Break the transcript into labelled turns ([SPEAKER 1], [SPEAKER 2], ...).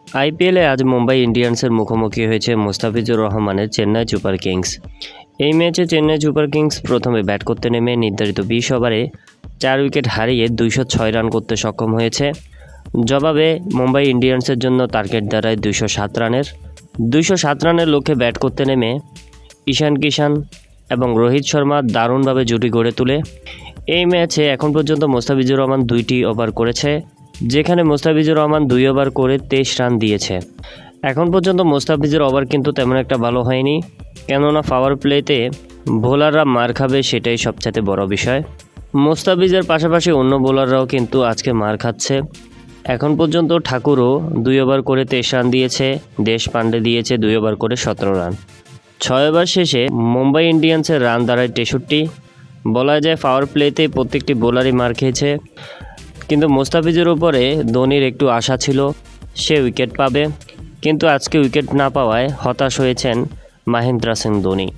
[SPEAKER 1] আইপিএলে আজ মুম্বাই ইন্ডিয়ান্সের মুখোমুখি হয়েছে মুস্তাফিজুর রহমানের চেন্নাই সুপার কিংস। এই ম্যাচে চেন্নাই সুপার কিংস প্রথমে ব্যাট করতে নেমে নির্ধারিত 20 ওভারে 4 উইকেট হারিয়ে 206 রান করতে সক্ষম হয়েছে। জবাবে মুম্বাই ইন্ডিয়ান্সের জন্য টার্গেট দাঁড়ায় 207 রানের লক্ষ্যে ব্যাট করতে নেমে ঈশান কিষান এবং রোহিত শর্মা দারুণভাবে জুটি গড়ে তোলে। এই ম্যাচে এখন পর্যন্ত মুস্তাফিজুর রহমান 2টি ওভার করেছে, যেখানে মুস্তাফিজুর রহমান 2 ওভার করে 23 রান দিয়েছে। এখন পর্যন্ত মুস্তাফিজুর ওভার কিন্তু তেমন একটা ভালো হয়নি, কেননা পাওয়ার প্লেতে বোলাররা মার খাবে সেটাই সবচেয়ে বড় বিষয়। মুস্তাফিজের পাশাপাশি অন্য বোলাররাও কিন্তু আজকে মার খাচ্ছে। এখন পর্যন্ত ঠাকুরও 2 ওভার করে 23 রান দিয়েছে, দেশপান্ডে দিয়েছে 2 ওভার করে 17 রান। 6 ওভার শেষে মুম্বাই ইন্ডিয়ান্সের রান দাঁড়ায় 63। বলা যায় পাওয়ার প্লেতে প্রত্যেকটি বোলারই মার খেয়েছে, কিন্তু মুস্তাফিজের উপরে ধোনির একটু আশা ছিল সে উইকেট পাবে, কিন্তু আজকে উইকেট না পাওয়ায় হতাশ হয়েছেন মহেন্দ্র সিং ধোনি।